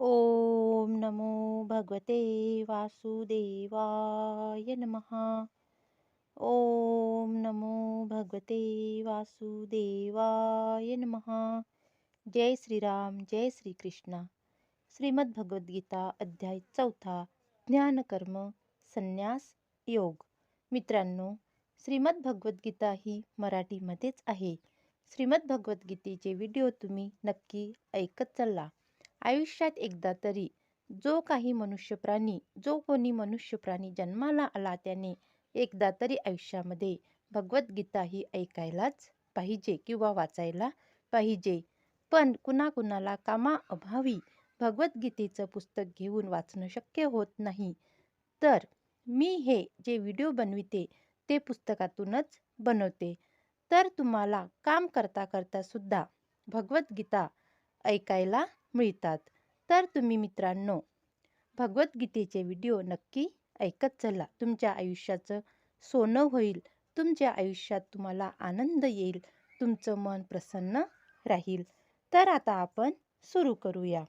ओम नमो भगवते वासुदेवाय नमः. ओम नमो भगवते वासुदेवाय नमः. जय श्रीराम, जय श्री कृष्ण. श्रीमद भगवद्गीता अध्याय 4, ज्ञानकर्म संन्यास योग. मित्रांनो, श्रीमद भगवद्गीता ही मराठीमध्येच आहे. श्रीमद भगवद्गीतेचे व्हिडिओ तुम्ही नक्की ऐकत चला. आयुष्यात एकदा तरी जो कोणी मनुष्य प्राणी जन्माला आला त्याने एकदा तरी आयुष्यामध्ये भगवद्गीता ही ऐकायलाच पाहिजे किंवा वाचायला पाहिजे. पण कुणाकुणाला कामाअभावी भगवद्गीतेचं पुस्तक घेऊन वाचणं शक्य होत नाही. तर मी हे जे व्हिडिओ बनविते ते पुस्तकातूनच बनवते. तर तुम्हाला काम करता करता सुद्धा भगवद्गीता ऐकायला मिळतात. तर तुम्ही मित्रांनो भगवद्गीतेचे व्हिडिओ नक्की ऐकत चला. तुमच्या आयुष्याचं सोनं होईल. तुमच्या आयुष्यात तुम्हाला आनंद येईल. तुमचं मन प्रसन्न राहील. तर आता आपण सुरू करूया.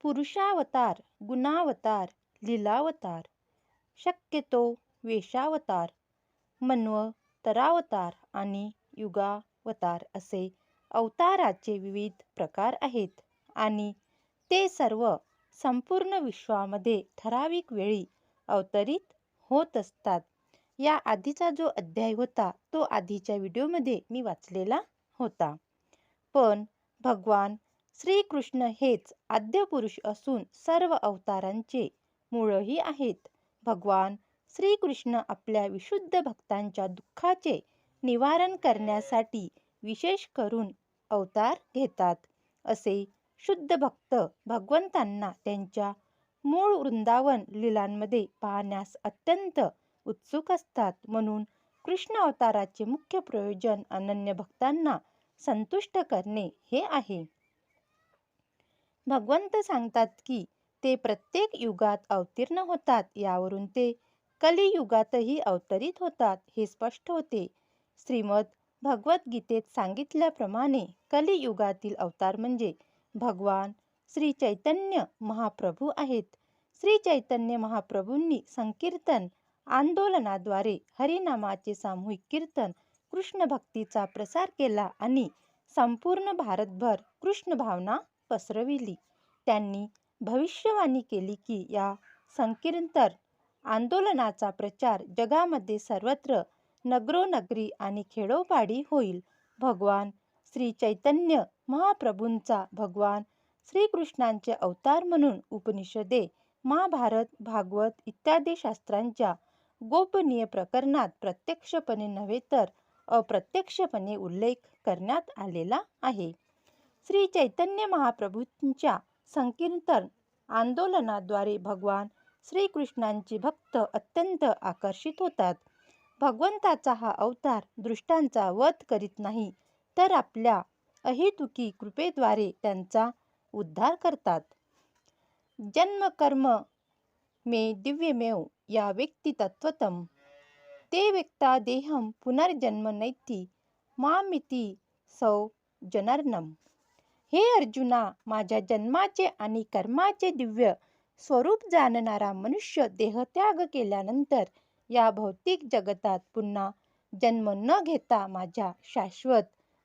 पुरुषावतार, गुणावतार, लीलावतार, शक्यतो वेशावतार, मन्वंतरावतार आणि युगावतार असे अवताराचे विविध प्रकार आहेत आणि ते सर्व संपूर्ण विश्वामध्ये ठराविक वेळी अवतरित होत असतात. या आधीचा जो अध्याय होता तो आधीच्या व्हिडिओमध्ये मी वाचलेला होता. पण भगवान श्रीकृष्ण हेच आद्य पुरुष असून सर्व अवतारांचे मूळही आहेत. भगवान श्रीकृष्ण आपल्या विशुद्ध भक्तांच्या दुःखाचे निवारण करण्यासाठी विशेष करून अवतार घेतात. असे शुद्ध भक्त भगवंतांना त्यांच्या मूळ वृंदावन लीलांमध्ये पाहण्यास अत्यंत उत्सुक असतात. म्हणून कृष्ण अवताराचे मुख्य प्रयोजन अनन्य भक्तांना संतुष्ट करणे हे आहे. भगवंत सांगतात की ते प्रत्येक युगात अवतीर्ण होतात. यावरून ते कलियुगातही अवतरित होतात हे स्पष्ट होते. श्रीमद भगवद्गीतेत सांगितल्याप्रमाणे कलियुगातील अवतार म्हणजे भगवान श्री चैतन्य महाप्रभू आहेत. श्री चैतन्य महाप्रभूंनी संकीर्तन आंदोलनाद्वारे हरिनामाचे सामूहिक कीर्तन कृष्ण भक्तीचा प्रसार केला आणि संपूर्ण भारतभर कृष्ण भावना पसरविली. त्यांनी भविष्यवाणी केली की या संकीर्तन आंदोलनाचा प्रचार जगामध्ये सर्वत्र नगरोनगरी आणि खेडोपाडी होईल. भगवान श्री चैतन्य महाप्रभूंचा भगवान श्रीकृष्णांचे अवतार म्हणून उपनिषदे, महाभारत, भागवत इत्यादी शास्त्रांच्या गोपनीय प्रकरणात प्रत्यक्षपणे नव्हे तर अप्रत्यक्षपणे उल्लेख करण्यात आलेला आहे. श्री चैतन्य महाप्रभूंच्या संकीर्तन आंदोलनाद्वारे भगवान श्रीकृष्णांचे भक्त अत्यंत आकर्षित होतात. भगवंताचा हा अवतार दुष्टांचा वध करीत नाही तर आपल्या अहेतुकी कृपेद्वारे त्यांचा उद्धार करतात. जन्म कर्म मे दिव्यमेव या व्यक्ती तत्वतम ते व्यक्ता देहम पुनर्जन्म नैती मामिती सौ जनार्दनम. हे अर्जुना, माझ्या जन्माचे आणि कर्माचे दिव्य स्वरूप जाणणारा मनुष्य देहत्याग केल्यानंतर या भौतिक जगतात पुन्हा जन्म न घेता माझ्या शाश्वत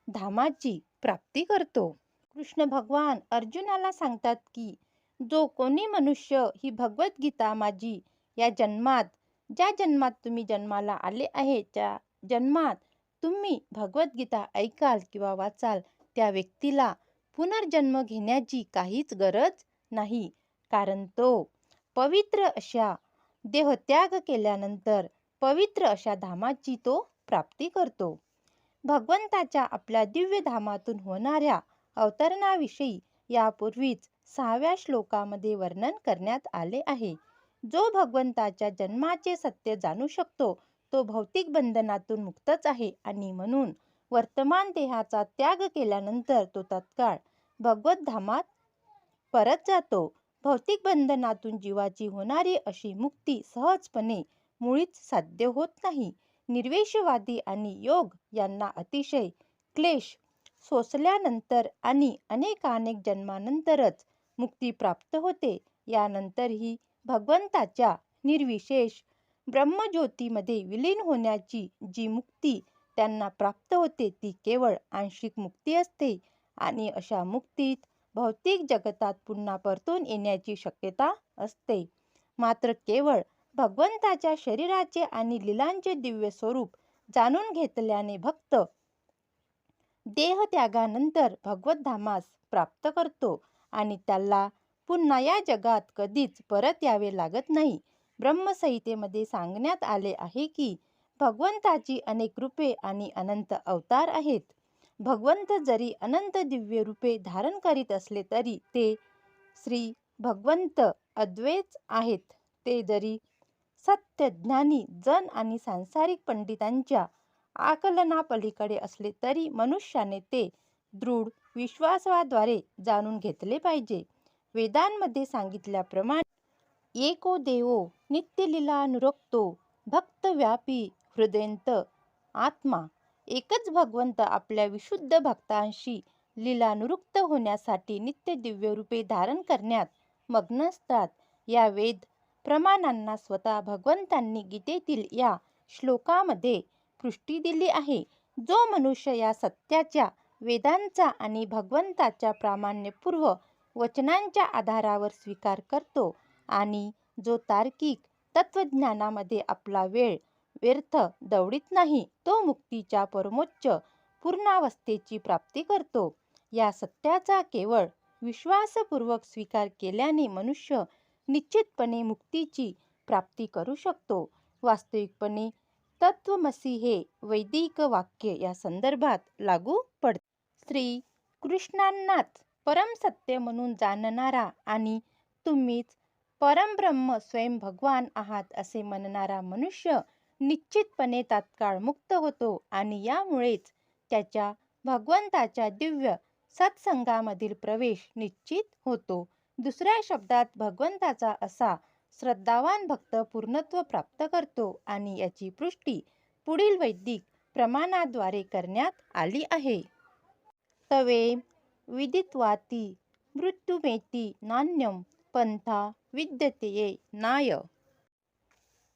धामाची प्राप्ती करतो. कृष्ण भगवान अर्जुनाला सांगतात की जो कोणी मनुष्य ही भगवद्गीता माझी ज्या जन्मात तुम्ही जन्माला आले आहे त्या जन्मात तुम्ही भगवद्गीता ऐकाल किंवा वाचाल त्या व्यक्तीला पुनर्जन्म घेण्याची काहीच गरज नाही. कारण तो पवित्र अशा देहत्याग केल्यानंतर पवित्र अशा धामाची तो प्राप्ती करतो. भगवंताच्या आपल्या दिव्य धामातून होणाऱ्या अवतरणाविषयी यापूर्वीच 6व्या श्लोकामध्ये वर्णन करण्यात आले आहे. जो भगवंताच्या जन्माचे सत्य जाणू शकतो तो भौतिक बंधनातून मुक्तच आहे आणि म्हणून वर्तमान देहाचा त्याग केल्यानंतर तो तत्काळ भगवत धामात परत जातो. भौतिक बंधनातून जीवाची होणारी अशी मुक्ती सहजपणे मुळीच साध्य होत नाही. निर्वेशवादी आणि योग यांना अतिशय क्लेश सोसल्यानंतर आणि अनेकानेक जन्मानंतरच मुक्ती प्राप्त होते. यानंतरही भगवंताच्या निर्विशेष ब्रह्मज्योतीमध्ये विलीन होण्याची जी मुक्ती त्यांना प्राप्त होते ती केवळ आंशिक मुक्ती असते आणि अशा मुक्तीत भौतिक जगतात पुन्हा परतून येण्याची शक्यता असते. मात्र केवळ भगवंताच्या शरीराचे आणि लीलांचे दिव्य स्वरूप जाणून घेतल्याने भक्त देहत्यागानंतर भगवतधामास प्राप्त करतो आणि त्याला पुन्हा या जगात कधीच परत यावे लागत नाही. ब्रह्मसंहितेमध्ये सांगण्यात आले आहे की भगवंताची अनेक रूपे आणि अनंत अवतार आहेत. भगवंत जरी अनंत दिव्य रूपे धारण करीत असले तरी ते श्री भगवंत अद्वैत आहेत. ते जरी सत्य, ज्ञानी, जन आणि सांसारिक पंडितांच्या आकलनापलीकडे असले तरी मनुष्याने ते दृढ विश्वासाद्वारे जाणून घेतले पाहिजे. वेदांमध्ये सांगितल्याप्रमाणे एको देवो नित्यलीलानुरक्तो भक्तव्यापी हृदयंत आत्मा. एकच भगवंत आपल्या विशुद्ध भक्तांशी लीलानुरक्त होण्यासाठी नित्य दिव्य रूपे धारण करण्यात मग्न असतात. या वेद प्रमाणांना स्वतः भगवंतांनी गीतेतील या श्लोकामध्ये पुष्टी दिली आहे. जो मनुष्य या सत्याच्या वेदांचा आणि भगवंताच्या प्रामाण्यपूर्व वचनांच्या आधारावर स्वीकार करतो आणि जो तार्किक तत्वज्ञानामध्ये आपला वेळ व्यर्थ दवडीत नाही, तो मुक्तीच्या परमोच्च पूर्णावस्थेची प्राप्ती करतो. या सत्याचा केवळ विश्वासपूर्वक स्वीकार केल्याने मनुष्य निश्चितपणे मुक्तीची प्राप्ती करू शकतो. वास्तविकपणे तत्वमसी हे वैदिक वाक्य या संदर्भात लागू पडते. श्री कृष्णांनाच परमसत्य म्हणून जाणणारा आणि तुम्हीच परमब्रह्म स्वयं भगवान आहात असे म्हणणारा मनुष्य निश्चितपणे तात्काळ मुक्त होतो आणि यामुळेच त्याच्या भगवंताच्या दिव्य सत्संगामधील प्रवेश निश्चित होतो. दुसऱ्या शब्दात भगवंताचा असा श्रद्धावान भक्त पूर्णत्व प्राप्त करतो आणि याची पुष्टी पुढील वैदिक प्रमाणाद्वारे करण्यात आली आहे. तवेम विदित्वाति मृत्युमेति नान्यं पंथा विद्यते नाय.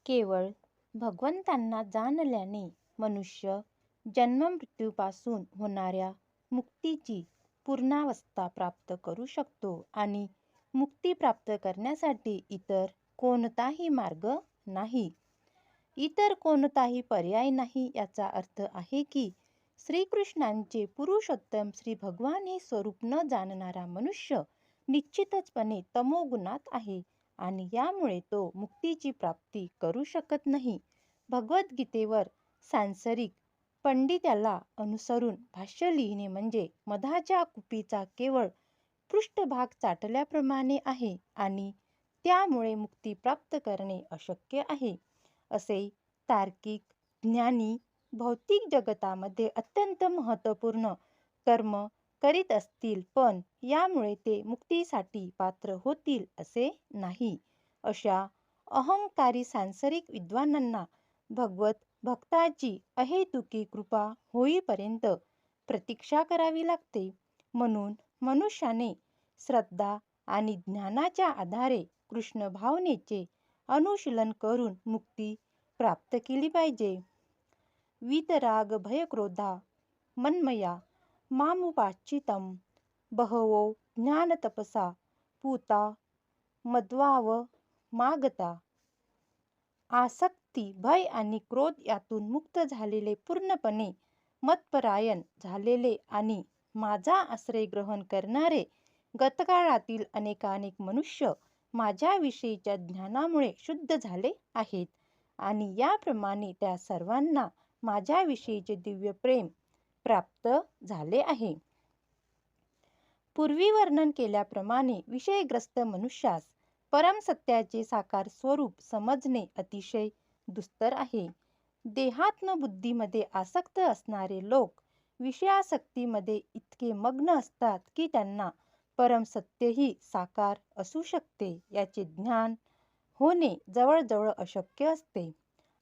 केवळ भगवंतांना जाणल्याने मनुष्य जन्ममृत्यूपासून होणाऱ्या मुक्तीची पूर्णावस्था प्राप्त करू शकतो आणि मुक्ती प्राप्त करण्यासाठी इतर कोणताही मार्ग नाही, इतर कोणताही पर्याय नाही. याचा अर्थ आहे की श्रीकृष्णांचे पुरुषोत्तम श्री भगवान हे स्वरूप न जाणणारा मनुष्य निश्चितचपणे तमोगुणात आहे आणि यामुळे तो मुक्तीची प्राप्ती करू शकत नाही. भगवद्गीतेवर सांसारिक पंडिताला अनुसरून भाष्य लिहिणे म्हणजे मधाच्या कुपीचा केवळ पृष्ठभाग चाटल्याप्रमाणे आहे आणि त्यामुळे मुक्ती प्राप्त करणे अशक्य आहे. असे तार्किक ज्ञानी भौतिक जगतामध्ये अत्यंत महत्त्वपूर्ण कर्म करीत असतील पण यामुळे ते मुक्तीसाठी पात्र होतील असे नाही. अशा अहंकारी सांसारिक विद्वानांना भगवत भक्ताची अहेतुकी कृपा होईपर्यंत प्रतीक्षा करावी लागते. म्हणून मनुष्याने श्रद्धा आणि ज्ञानाच्या आधारे कृष्ण भावनेचे अनुशीलन करून मुक्ती प्राप्त केली पाहिजे. वीतराग भयक्रोधा मन्मया मामुपाश्चितं बहवो ज्ञानतपसा पूता मद्वाव मागता. आसक्ती, भय आणि क्रोध यातून मुक्त झालेले, पूर्णपणे मतपरायण झालेले आणि माझा आश्रय ग्रहण करणारे गतकाळातील अनेकानेक मनुष्य माझ्याविषयीच्या ज्ञानामुळे शुद्ध झाले आहेत आणि याप्रमाणे त्या सर्वांना माझ्याविषयीचे दिव्य प्रेम प्राप्त झाले आहे. पूर्वी वर्णन केल्याप्रमाणे विषयग्रस्त मनुष्यास परमसत्याचे साकार स्वरूप समजणे अतिशय दुस्तर आहे. देहात्मबुद्धीमध्ये आसक्त असणारे लोक विषयासक्तीमध्ये इतके मग्न असतात की त्यांना परमसत्यही साकार असू शकते याचे ज्ञान होणे जवळजवळ अशक्य असते.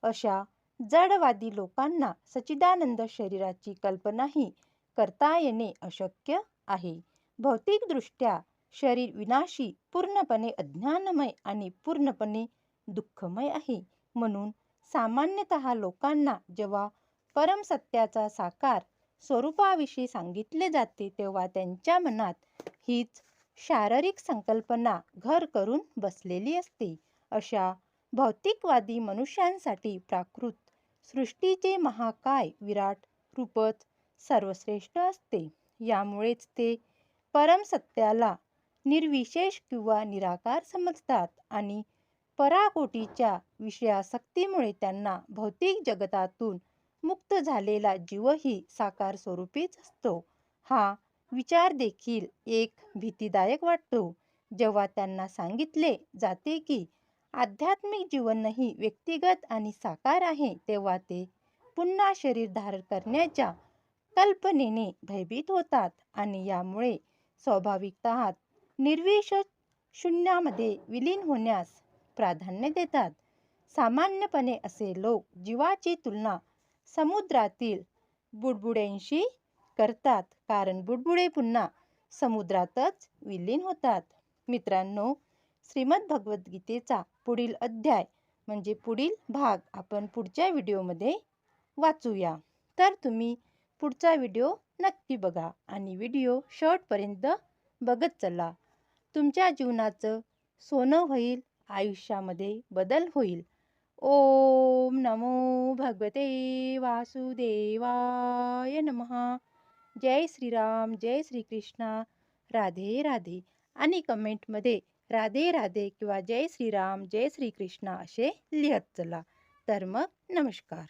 अशा जडवादी लोकांना सच्चिदानंद शरीराची कल्पनाही करता येणे अशक्य आहे. भौतिकदृष्ट्या शरीर विनाशी, पूर्णपणे अज्ञानमय आणि पूर्णपणे दुःखमय आहे. म्हणून सामान्यतः लोकांना जेव्हा परमसत्याचा साकार स्वरूपाविषयी सांगितले जाते तेव्हा त्यांच्या मनात हीच शारीरिक संकल्पना घर करून बसलेली असते. अशा भौतिकवादी मनुष्यांसाठी प्राकृत सृष्टीचे महाकाय विराट रूपच सर्वश्रेष्ठ असते. यामुळेच ते परमसत्याला निर्विशेष किंवा निराकार समजतात आणि पराकोटीच्या विषयासक्तीमुळे त्यांना भौतिक जगतातून मुक्त झालेला जीवही साकार स्वरूपीच असतो. हा विचार देखील एक भीतीदायक वाटतो. जेव्हा त्यांना सांगितले जाते की आध्यात्मिक जीवनही व्यक्तिगत आणि साकार आहे, तेव्हा ते पुन्हा शरीर धारण करण्याच्या कल्पनेने भयभीत होतात आणि यामुळे स्वाभाविकतः निर्विशेष शून्यामध्ये विलीन होण्यास प्राधान्य देतात. सामान्यपणे असे लोक जीवाची तुलना समुद्रातील बुडबुड्यांशी करतात, कारण बुडबुडे पुन्हा समुद्रातच विलीन होतात. मित्रांनो, श्रीमद भगवद्गीतेचा पुढील अध्याय म्हणजे पुढील भाग आपण पुढच्या व्हिडिओमध्ये वाचूया. तर तुम्ही पुढचा व्हिडिओ नक्की बघा आणि व्हिडिओ शेवटपर्यंत बघत चला. तुमच्या जीवनाचं सोनं होईल, आयुष्यामध्ये बदल होईल. ओम नमो भगवते वासुदेवाय नमः. जय श्रीराम, जय श्रीकृष्ण, राधे राधे. आणि कमेंटमध्ये राधे राधे किंवा जय श्रीराम, जय श्रीकृष्ण असे लिहत चला. तर मग नमस्कार.